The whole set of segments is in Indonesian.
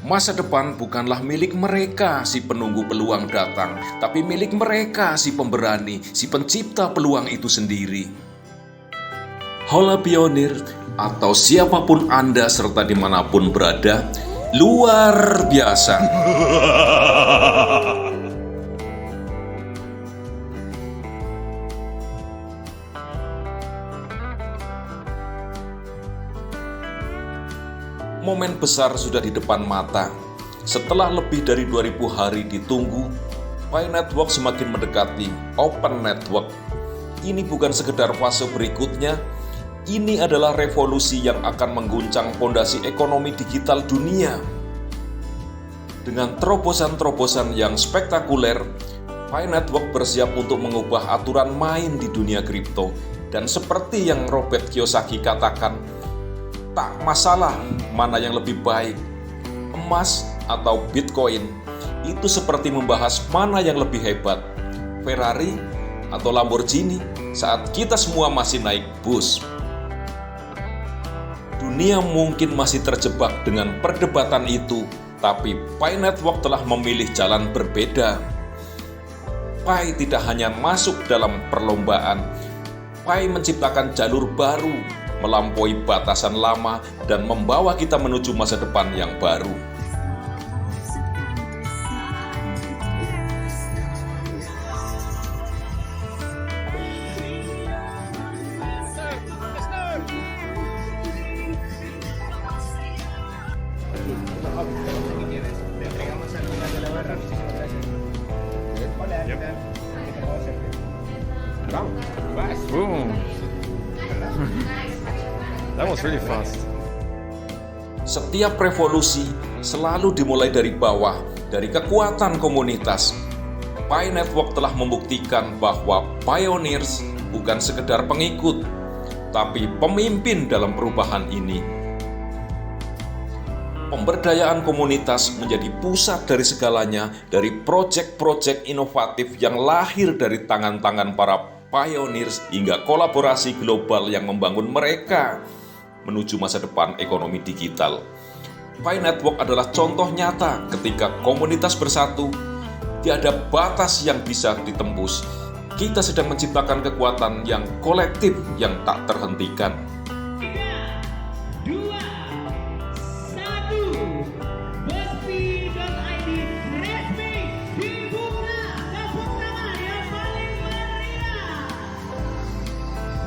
Masa depan bukanlah milik mereka si penunggu peluang datang, tapi milik mereka si pemberani, si pencipta peluang itu sendiri. Hola pionir, atau siapapun Anda serta dimanapun berada, luar biasa. Momen besar sudah di depan mata. Setelah lebih dari 2000 hari ditunggu, Pi Network semakin mendekati Open Network. Ini bukan sekedar fase berikutnya, ini adalah revolusi yang akan mengguncang fondasi ekonomi digital dunia. Dengan terobosan-terobosan yang spektakuler, Pi Network bersiap untuk mengubah aturan main di dunia kripto. Dan seperti yang Robert Kiyosaki katakan, tak masalah mana yang lebih baik, emas atau Bitcoin. Itu seperti membahas mana yang lebih hebat, Ferrari atau Lamborghini, saat kita semua masih naik bus. Dunia mungkin masih terjebak dengan perdebatan itu, tapi Pi Network telah memilih jalan berbeda. Pi tidak hanya masuk dalam perlombaan, Pi menciptakan jalur baru, melampaui batasan lama dan membawa kita menuju masa depan yang baru. Boom. That was really fast. Setiap revolusi selalu dimulai dari bawah, dari kekuatan komunitas. Pi Network telah membuktikan bahwa pioneers bukan sekedar pengikut, tapi pemimpin dalam perubahan ini. Pemberdayaan komunitas menjadi pusat dari segalanya, dari proyek-proyek inovatif yang lahir dari tangan-tangan para pioneers hingga kolaborasi global yang membangun mereka menuju masa depan ekonomi digital. Pi Network adalah contoh nyata ketika komunitas bersatu, tiada batas yang bisa ditembus. Kita sedang menciptakan kekuatan yang kolektif yang tak terhentikan. 3, 2, 1, Bospi.id resmi dibuka. Tepuk tangan yang paling meriah.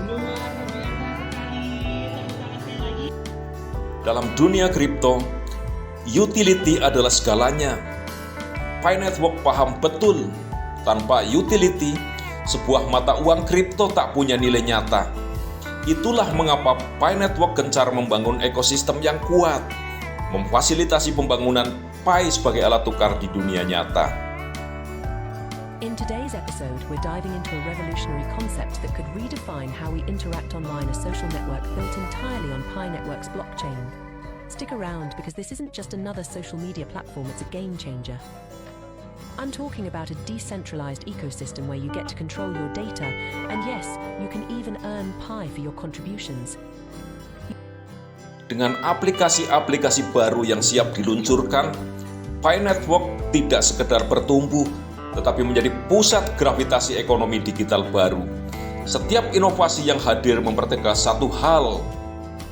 Luar biasa sekali. Tepuk tangan sekali lagi. Dalam dunia kripto, utility adalah segalanya. Pi Network paham betul, tanpa utility, sebuah mata uang kripto tak punya nilai nyata. Itulah mengapa Pi Network gencar membangun ekosistem yang kuat, memfasilitasi pembangunan Pi sebagai alat tukar di dunia nyata. In today's episode, we're diving into a revolutionary concept that could redefine how we interact online, a social network built entirely on Pi Network's blockchain. Stick around because this isn't just another social media platform, it's a game changer. I'm talking about a decentralized ecosystem where you get to control your data, and yes, you can even earn Pi for your contributions. Dengan aplikasi-aplikasi baru yang siap diluncurkan, Pi Network tidak sekedar bertumbuh, tetapi menjadi pusat gravitasi ekonomi digital baru. Setiap inovasi yang hadir mempertegas satu hal,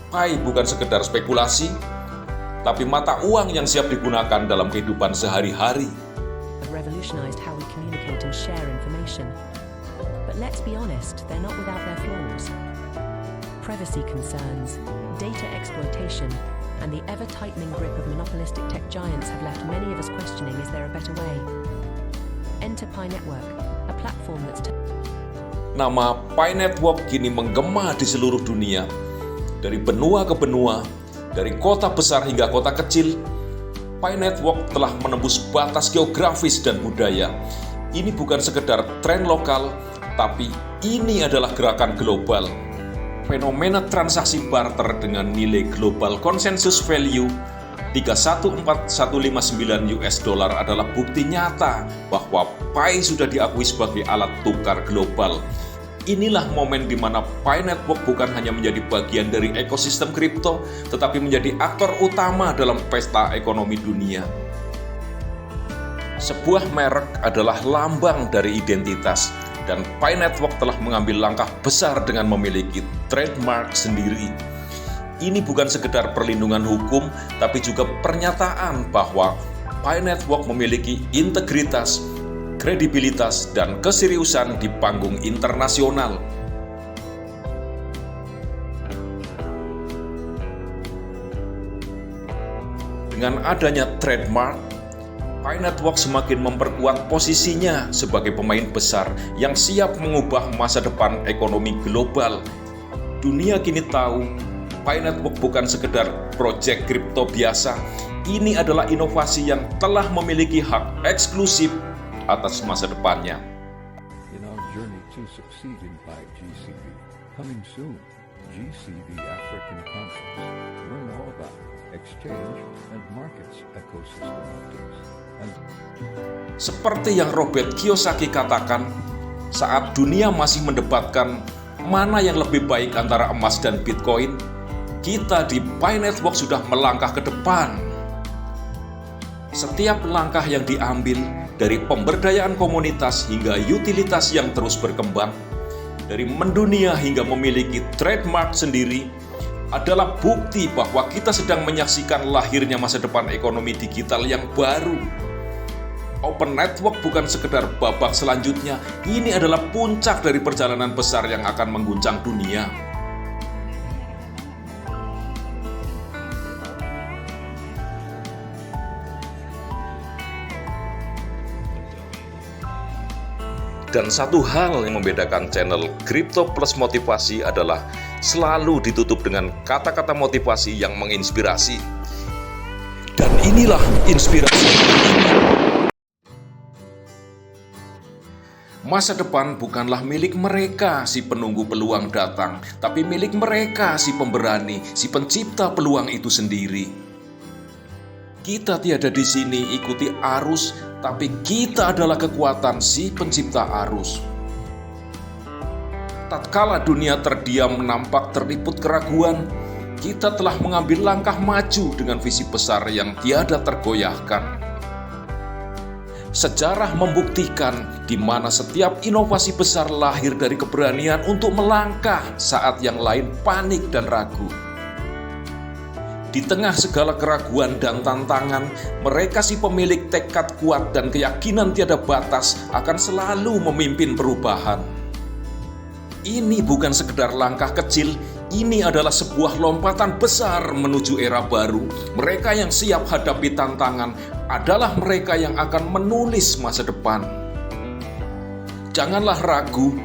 Pi bukan sekedar spekulasi, tapi mata uang yang siap digunakan dalam kehidupan sehari-hari. Revolutionized how we communicate and share information. But let's be honest, they're not without their flaws. Privacy concerns, data exploitation, and the ever-tightening grip of monopolistic tech giants have left many of us questioning, is there a better way? Enter Pi Network, a platform that's Nama Pi Network kini menggema di seluruh dunia. Dari benua ke benua, dari kota besar hingga kota kecil, Pi Network telah menembus batas geografis dan budaya. Ini bukan sekedar tren lokal, tapi ini adalah gerakan global. Fenomena transaksi barter dengan nilai global consensus value 314.159 US dollar adalah bukti nyata bahwa Pi sudah diakui sebagai alat tukar global. inilah momen di mana Pi Network bukan hanya menjadi bagian dari ekosistem kripto, tetapi menjadi aktor utama dalam pesta ekonomi dunia. Sebuah merek adalah lambang dari identitas, dan Pi Network telah mengambil langkah besar dengan memiliki trademark sendiri. Ini bukan sekedar perlindungan hukum, tapi juga pernyataan bahwa Pi Network memiliki integritas, kredibilitas, dan keseriusan di panggung internasional. Dengan adanya trademark, Pi Network semakin memperkuat posisinya sebagai pemain besar yang siap mengubah masa depan ekonomi global. Dunia kini tahu, Pi Network bukan sekedar proyek kripto biasa. Ini adalah inovasi yang telah memiliki hak eksklusif atas masa depannya. In our journey to succeed in Pi GCV, coming soon, GCV African Conference. Learn all about exchange and markets ecosystem updates. Seperti yang Robert Kiyosaki katakan, saat dunia masih mendebatkan mana yang lebih baik antara emas dan Bitcoin, kita di Pi Network sudah melangkah ke depan. Setiap langkah yang diambil, dari pemberdayaan komunitas hingga utilitas yang terus berkembang, dari mendunia hingga memiliki trademark sendiri, adalah bukti bahwa kita sedang menyaksikan lahirnya masa depan ekonomi digital yang baru. Open Network bukan sekedar babak selanjutnya, ini adalah puncak dari perjalanan besar yang akan mengguncang dunia. Dan satu hal yang membedakan channel Crypto Plus Motivasi adalah selalu ditutup dengan kata-kata motivasi yang menginspirasi. Dan inilah inspirasi. Masa depan bukanlah milik mereka si penunggu peluang datang, tapi milik mereka si pemberani, si pencipta peluang itu sendiri. Kita tiada di sini ikuti arus, tapi kita adalah kekuatan si pencipta arus. Tatkala dunia terdiam nampak terliput keraguan, kita telah mengambil langkah maju dengan visi besar yang tiada tergoyahkan. Sejarah membuktikan di mana setiap inovasi besar lahir dari keberanian untuk melangkah saat yang lain panik dan ragu. Di tengah segala keraguan dan tantangan, mereka si pemilik tekad kuat dan keyakinan tiada batas akan selalu memimpin perubahan. Ini bukan sekedar langkah kecil, ini adalah sebuah lompatan besar menuju era baru. Mereka yang siap hadapi tantangan adalah mereka yang akan menulis masa depan. Janganlah ragu,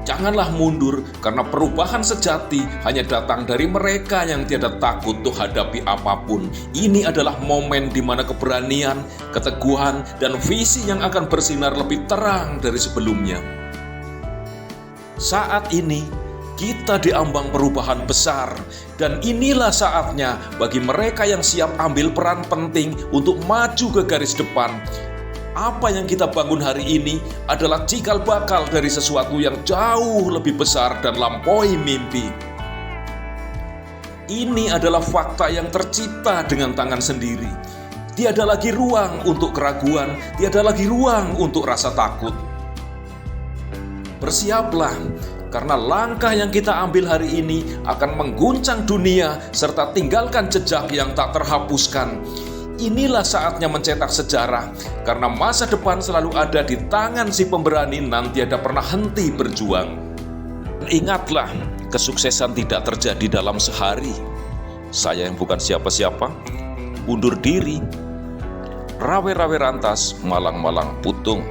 janganlah mundur, karena perubahan sejati hanya datang dari mereka yang tiada takut untuk hadapi apapun. Ini adalah momen di mana keberanian, keteguhan, dan visi yang akan bersinar lebih terang dari sebelumnya. Saat ini, kita diambang perubahan besar, dan inilah saatnya bagi mereka yang siap ambil peran penting untuk maju ke garis depan. Apa yang kita bangun hari ini adalah cikal bakal dari sesuatu yang jauh lebih besar dan lampaui mimpi. Ini adalah fakta yang tercipta dengan tangan sendiri. Tiada lagi ruang untuk keraguan, tiada lagi ruang untuk rasa takut. Bersiaplah, karena langkah yang kita ambil hari ini akan mengguncang dunia serta tinggalkan jejak yang tak terhapuskan. Inilah saatnya mencetak sejarah, karena masa depan selalu ada di tangan si pemberani dan tiada pernah henti berjuang. Ingatlah, kesuksesan tidak terjadi dalam sehari. Saya yang bukan siapa-siapa, undur diri. Rawe-rawe rantas, malang-malang putung.